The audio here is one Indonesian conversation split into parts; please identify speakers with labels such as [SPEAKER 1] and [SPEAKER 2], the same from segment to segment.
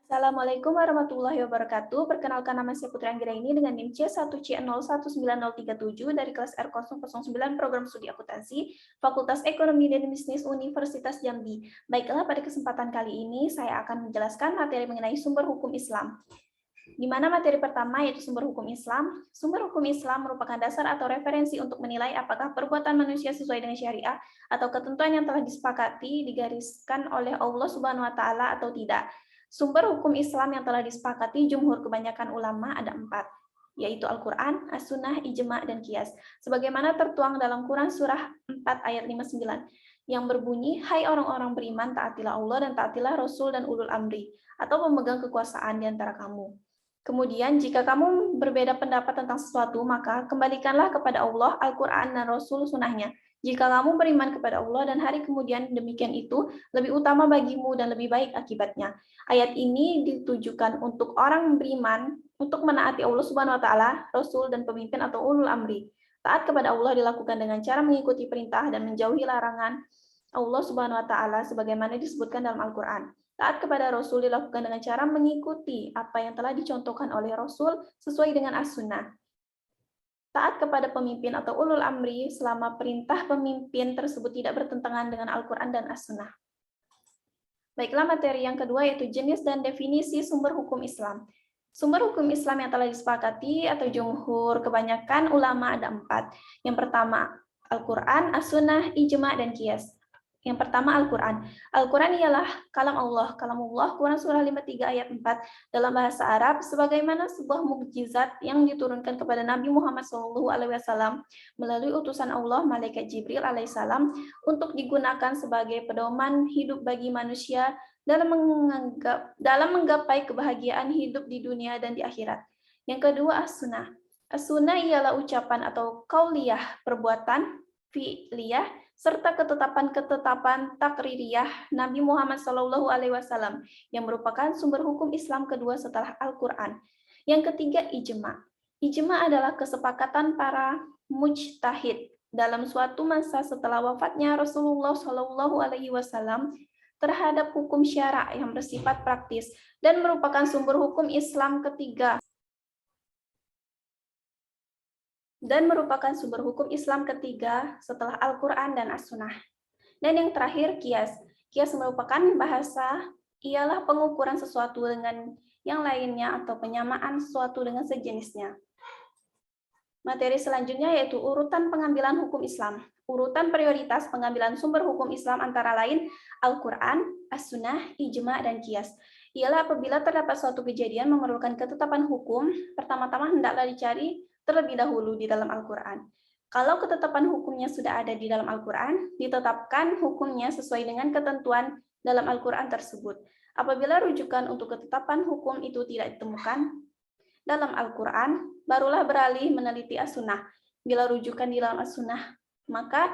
[SPEAKER 1] Assalamualaikum warahmatullahi wabarakatuh. Perkenalkan, nama saya Putri Anggraini dengan NIM C1C019037 dari kelas R009 Program Studi Akuntansi Fakultas Ekonomi dan Bisnis Universitas Jambi. Baiklah, pada kesempatan kali ini saya akan menjelaskan materi mengenai sumber hukum Islam. Di mana materi pertama yaitu sumber hukum Islam. Sumber hukum Islam merupakan dasar atau referensi untuk menilai apakah perbuatan manusia sesuai dengan syariah atau ketentuan yang telah disepakati digariskan oleh Allah Subhanahu wa taala atau tidak. Sumber hukum Islam yang telah disepakati jumhur kebanyakan ulama ada 4, yaitu Al-Quran, As-Sunnah, Ijma', dan Qiyas. Sebagaimana tertuang dalam Quran Surah 4 ayat 59, yang berbunyi, "Hai orang-orang beriman, taatilah Allah dan taatilah Rasul dan ulul amri, atau pemegang kekuasaan di antara kamu." Kemudian, jika kamu berbeda pendapat tentang sesuatu, maka kembalikanlah kepada Allah, Al-Quran, dan Rasul Sunnahnya. Jika kamu beriman kepada Allah dan hari kemudian, demikian itu lebih utama bagimu dan lebih baik akibatnya. Ayat ini ditujukan untuk orang beriman untuk menaati Allah Subhanahu wa taala, Rasul, dan pemimpin atau ulul amri. Taat kepada Allah dilakukan dengan cara mengikuti perintah dan menjauhi larangan Allah Subhanahu wa taala sebagaimana disebutkan dalam Al-Qur'an. Taat kepada Rasul dilakukan dengan cara mengikuti apa yang telah dicontohkan oleh Rasul sesuai dengan As-Sunnah. Taat kepada pemimpin atau ulul amri selama perintah pemimpin tersebut tidak bertentangan dengan Al-Quran dan As-Sunnah. Baiklah, materi yang kedua yaitu jenis dan definisi sumber hukum Islam. Sumber hukum Islam yang telah disepakati atau jumhur kebanyakan ulama ada 4. Yang pertama, Al-Quran, As-Sunnah, Ijma', dan Qiyas. Yang pertama, Al-Quran. Al-Quran ialah kalam Allah. Kalamullah, Quran Surah 53 ayat 4 dalam bahasa Arab, sebagaimana sebuah mukjizat yang diturunkan kepada Nabi Muhammad SAW melalui utusan Allah, Malaikat Jibril alaihissalam, untuk digunakan sebagai pedoman hidup bagi manusia dalam menggapai kebahagiaan hidup di dunia dan di akhirat. Yang kedua, As-Sunnah. As-Sunnah ialah ucapan atau qauliyah, perbuatan, fi'liyah, serta ketetapan-ketetapan takririyah Nabi Muhammad SAW yang merupakan sumber hukum Islam kedua setelah Al-Quran. Yang ketiga, ijma'. Ijma' adalah kesepakatan para mujtahid dalam suatu masa setelah wafatnya Rasulullah SAW terhadap hukum syara yang bersifat praktis dan merupakan sumber hukum Islam ketiga setelah Al-Quran dan As-Sunnah. Dan yang terakhir, Qiyas. Qiyas merupakan bahasa, ialah pengukuran sesuatu dengan yang lainnya atau penyamaan sesuatu dengan sejenisnya. Materi selanjutnya yaitu urutan pengambilan hukum Islam. Urutan prioritas pengambilan sumber hukum Islam antara lain Al-Quran, As-Sunnah, Ijma', dan Qiyas. Ialah apabila terdapat suatu kejadian memerlukan ketetapan hukum, pertama-tama hendaklah dicari terlebih dahulu di dalam Al-Quran. Kalau ketetapan hukumnya sudah ada di dalam Al-Quran, ditetapkan hukumnya sesuai dengan ketentuan dalam Al-Quran tersebut. Apabila rujukan untuk ketetapan hukum itu tidak ditemukan dalam Al-Quran, barulah beralih meneliti As-Sunnah. Bila rujukan di dalam As-Sunnah, maka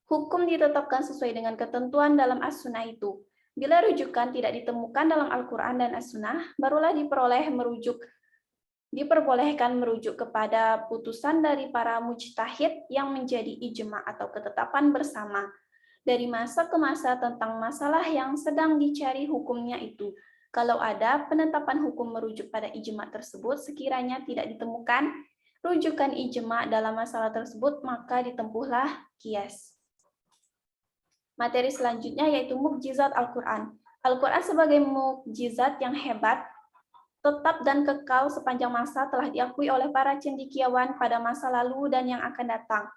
[SPEAKER 1] hukum ditetapkan sesuai dengan ketentuan dalam As-Sunnah itu. Bila rujukan tidak ditemukan dalam Al-Quran dan As-Sunnah, barulah diperbolehkan merujuk kepada putusan dari para mujtahid yang menjadi ijma' atau ketetapan bersama dari masa ke masa tentang masalah yang sedang dicari hukumnya itu. Kalau ada penetapan hukum merujuk pada ijma' tersebut sekiranya tidak ditemukan rujukan ijma' dalam masalah tersebut, maka ditempuhlah qiyas. Materi selanjutnya yaitu mukjizat Al-Quran. Al-Quran sebagai mukjizat yang hebat, tetap dan kekal sepanjang masa telah diakui oleh para cendekiawan pada masa lalu dan yang akan datang.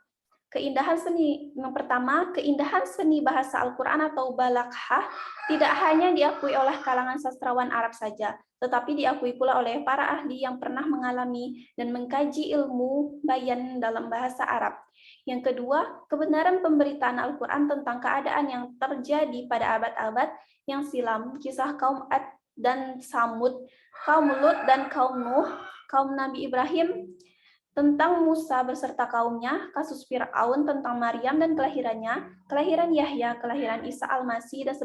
[SPEAKER 1] Yang pertama, keindahan seni bahasa Al-Quran atau balaghah tidak hanya diakui oleh kalangan sastrawan Arab saja, tetapi diakui pula oleh para ahli yang pernah mengalami dan mengkaji ilmu bayan dalam bahasa Arab. Yang kedua, kebenaran pemberitaan Al-Quran tentang keadaan yang terjadi pada abad-abad yang silam, kisah kaum Ad dan Samud, kaum Lut dan kaum Nuh, kaum Nabi Ibrahim, tentang Musa beserta kaumnya, kasus Fir'aun tentang Maryam dan kelahirannya, kelahiran Yahya, kelahiran Isa Al-Masih, dan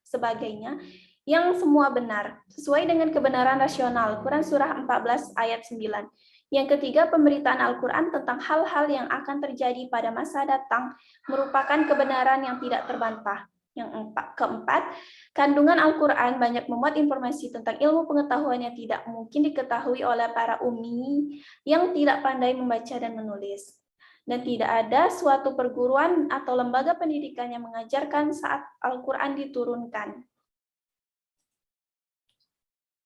[SPEAKER 1] sebagainya, yang semua benar, sesuai dengan kebenaran rasional. Quran Surah 14 ayat 9. Yang ketiga, pemberitaan Al-Quran tentang hal-hal yang akan terjadi pada masa datang merupakan kebenaran yang tidak terbantah. Yang keempat, kandungan Al-Quran banyak memuat informasi tentang ilmu pengetahuan yang tidak mungkin diketahui oleh para ummi yang tidak pandai membaca dan menulis. Dan tidak ada suatu perguruan atau lembaga pendidikan yang mengajarkan saat Al-Quran diturunkan.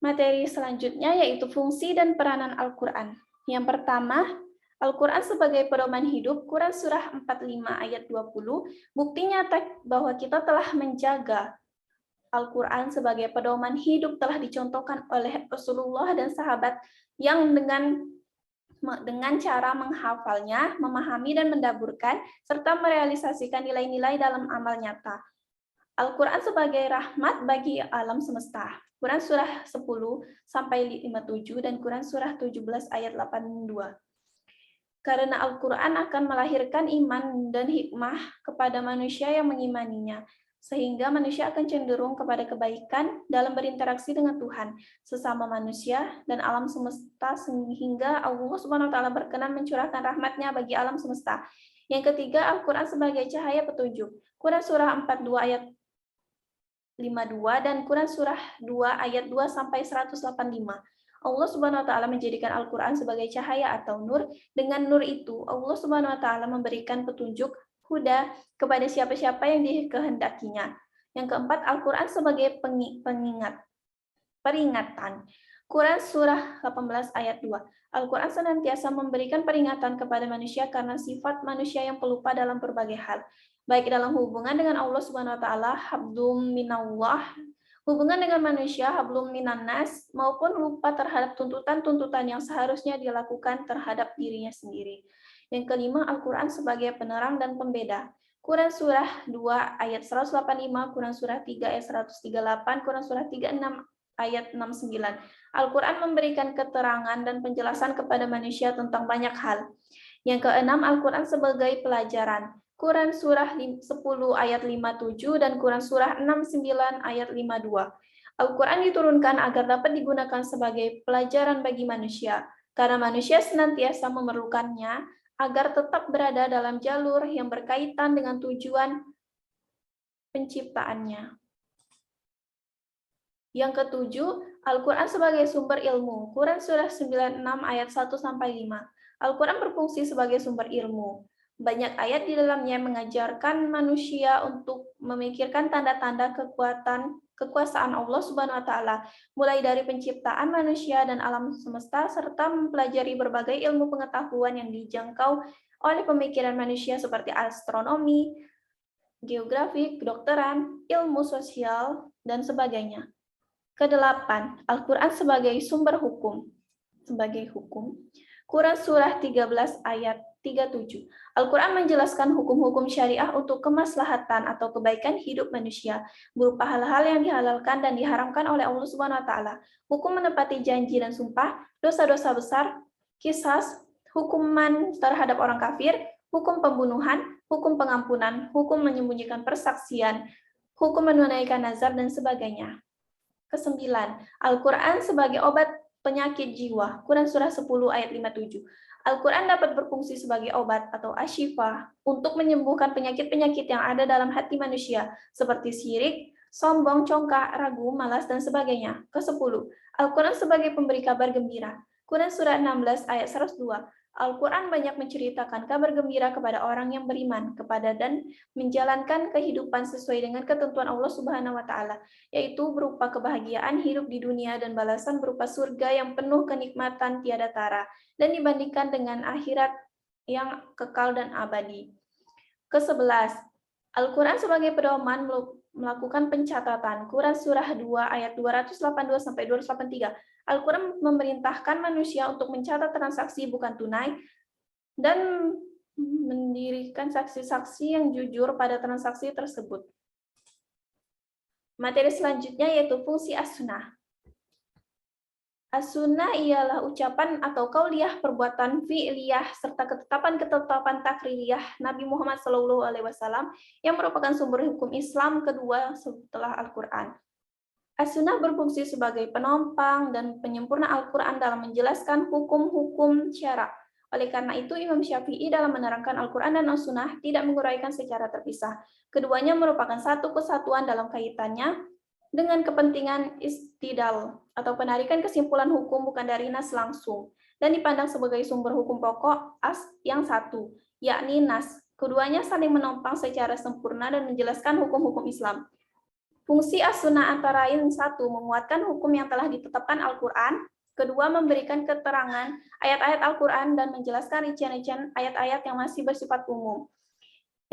[SPEAKER 1] Materi selanjutnya yaitu fungsi dan peranan Al-Quran. Yang pertama, Al-Quran sebagai pedoman hidup, Quran Surah 45 ayat 20, bukti nyata bahwa kita telah menjaga Al-Quran sebagai pedoman hidup telah dicontohkan oleh Rasulullah dan sahabat yang dengan cara menghafalnya, memahami dan mendaburkan, serta merealisasikan nilai-nilai dalam amal nyata. Al-Quran sebagai rahmat bagi alam semesta. Quran Surah 10 sampai 57 dan Quran Surah 17 ayat 82. Karena Al-Quran akan melahirkan iman dan hikmah kepada manusia yang mengimaninya, sehingga manusia akan cenderung kepada kebaikan dalam berinteraksi dengan Tuhan, sesama manusia, dan alam semesta, sehingga Allah Subhanahu wa Ta'ala berkenan mencurahkan rahmat-Nya bagi alam semesta. Yang ketiga, Al-Quran sebagai cahaya petunjuk. Quran Surah 42 ayat 52 dan Quran Surah 2 ayat 2 sampai 185. Allah Subhanahu wa Ta'ala menjadikan Al-Quran sebagai cahaya atau nur. Dengan nur itu, Allah Subhanahu wa Ta'ala memberikan petunjuk huda kepada siapa-siapa yang dikehendakinya. Yang keempat, Al-Quran sebagai peringatan. Quran Surah 18 ayat 2. Al-Quran senantiasa memberikan peringatan kepada manusia karena sifat manusia yang pelupa dalam berbagai hal, baik dalam hubungan dengan Allah Subhanahu wa Ta'ala, hablum minallah, hubungan dengan manusia, hablum minannas, maupun lupa terhadap tuntutan-tuntutan yang seharusnya dilakukan terhadap dirinya sendiri. Yang kelima, Al-Quran sebagai penerang dan pembeda. Quran Surah 2 ayat 185, Quran Surah 3 ayat 138, Quran Surah 36 ayat 69. Al-Quran memberikan keterangan dan penjelasan kepada manusia tentang banyak hal. Yang keenam, Al-Quran sebagai pelajaran. Quran Surah 10 ayat 57 dan Quran Surah 69 ayat 52. Al-Quran diturunkan agar dapat digunakan sebagai pelajaran bagi manusia, karena manusia senantiasa memerlukannya agar tetap berada dalam jalur yang berkaitan dengan tujuan penciptaannya. Yang ketujuh, Al-Quran sebagai sumber ilmu. Quran Surah 96 ayat 1-5. Al-Quran berfungsi sebagai sumber ilmu. Banyak ayat di dalamnya mengajarkan manusia untuk memikirkan tanda-tanda kekuasaan Allah Subhanahu wa Ta'ala, mulai dari penciptaan manusia dan alam semesta, serta mempelajari berbagai ilmu pengetahuan yang dijangkau oleh pemikiran manusia seperti astronomi, geografi, kedokteran, ilmu sosial, dan sebagainya. Kedelapan, Al-Quran sebagai sumber hukum. Sebagai hukum. Quran Surah 13 ayat 37. Al-Quran menjelaskan hukum-hukum syariah untuk kemaslahatan atau kebaikan hidup manusia, berupa hal-hal yang dihalalkan dan diharamkan oleh Allah Subhanahu wa Ta'ala. Hukum menepati janji dan sumpah, dosa-dosa besar, qisas, hukuman terhadap orang kafir, hukum pembunuhan, hukum pengampunan, hukum menyembunyikan persaksian, hukum menunaikan nazar, dan sebagainya. Kesembilan, Al-Quran sebagai obat penyakit jiwa. Quran Surah 10 ayat 57. Al-Quran dapat berfungsi sebagai obat atau asyifa untuk menyembuhkan penyakit-penyakit yang ada dalam hati manusia, seperti syirik, sombong, congkak, ragu, malas, dan sebagainya. Kesepuluh, Al-Quran sebagai pemberi kabar gembira. Quran Surah 16 ayat 102. Al-Quran banyak menceritakan kabar gembira kepada orang yang beriman kepada dan menjalankan kehidupan sesuai dengan ketentuan Allah Subhanahu wa Ta'ala, yaitu berupa kebahagiaan hidup di dunia dan balasan berupa surga yang penuh kenikmatan tiada tara, dan dibandingkan dengan akhirat yang kekal dan abadi. Ke-11, Al-Quran sebagai pedoman melakukan pencatatan. Quran Surah 2 ayat 282-283. Al-Quran memerintahkan manusia untuk mencatat transaksi bukan tunai dan mendirikan saksi-saksi yang jujur pada transaksi tersebut. Materi selanjutnya yaitu fungsi as-sunnah. As-sunnah ialah ucapan atau qauliyah, perbuatan fi'liyah, serta ketetapan-ketetapan takririyah Nabi Muhammad SAW yang merupakan sumber hukum Islam kedua setelah Al-Quran. As-sunnah berfungsi sebagai penopang dan penyempurna Al-Quran dalam menjelaskan hukum-hukum syarak. Oleh karena itu, Imam Syafi'i dalam menerangkan Al-Quran dan As-Sunnah tidak menguraikan secara terpisah. Keduanya merupakan satu kesatuan dalam kaitannya dengan kepentingan istidal atau penarikan kesimpulan hukum bukan dari nas langsung dan dipandang sebagai sumber hukum pokok yang satu, yakni nas. Keduanya saling menopang secara sempurna dan menjelaskan hukum-hukum Islam. Fungsi as-sunnah antara lain satu, menguatkan hukum yang telah ditetapkan Al-Quran, kedua, memberikan keterangan ayat-ayat Al-Quran dan menjelaskan rincian-rincian ayat-ayat yang masih bersifat umum.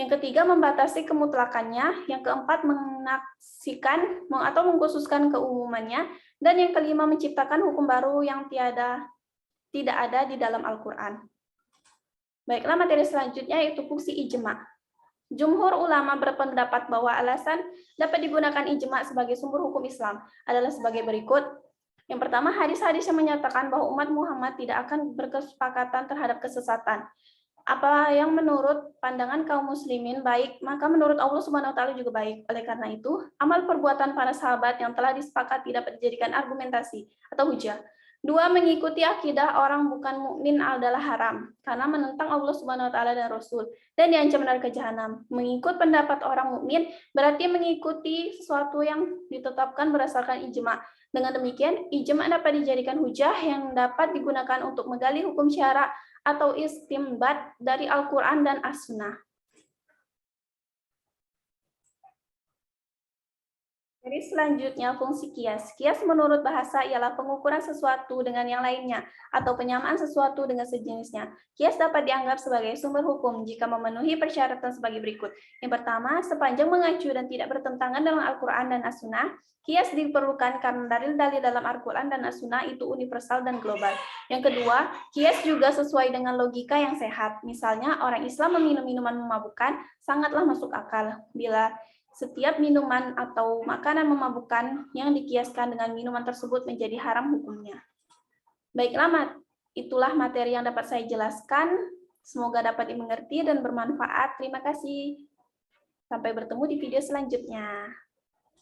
[SPEAKER 1] Yang ketiga, membatasi kemutlakannya. Yang keempat, menaksikan atau mengkhususkan keumumannya. Dan yang kelima, menciptakan hukum baru yang tidak ada di dalam Al-Quran. Baiklah, materi selanjutnya yaitu fungsi ijma'. Jumhur ulama berpendapat bahwa alasan dapat digunakan ijma' sebagai sumber hukum Islam adalah sebagai berikut. Yang pertama, hadis-hadis yang menyatakan bahwa umat Muhammad tidak akan berkesepakatan terhadap kesesatan. Apa yang menurut pandangan kaum muslimin baik, maka menurut Allah Subhanahu wa taala juga baik. Oleh karena itu, amal perbuatan para sahabat yang telah disepakati dapat dijadikan argumentasi atau hujah. Dua, mengikuti akidah orang bukan mukmin adalah haram karena menentang Allah Subhanahu wa taala dan Rasul dan diancam neraka jahanam. Mengikut pendapat orang mukmin berarti mengikuti sesuatu yang ditetapkan berdasarkan ijma'. Dengan demikian, ijma' dapat dijadikan hujah yang dapat digunakan untuk menggali hukum syara atau istimbat dari Al-Quran dan As-Sunnah. Jadi selanjutnya fungsi kias. Kias menurut bahasa ialah pengukuran sesuatu dengan yang lainnya atau penyamaan sesuatu dengan sejenisnya. Kias dapat dianggap sebagai sumber hukum jika memenuhi persyaratan sebagai berikut. Yang pertama, sepanjang mengacu dan tidak bertentangan dengan Al-Quran dan As-Sunnah, kias diperlukan karena dalil-dalil dalam Al-Quran dan As-Sunnah itu universal dan global. Yang kedua, kias juga sesuai dengan logika yang sehat. Misalnya, orang Islam meminum minuman memabukkan sangatlah masuk akal bila setiap minuman atau makanan memabukkan yang dikiaskan dengan minuman tersebut menjadi haram hukumnya. Baiklah, itulah materi yang dapat saya jelaskan. Semoga dapat dimengerti dan bermanfaat. Terima kasih. Sampai bertemu di video selanjutnya.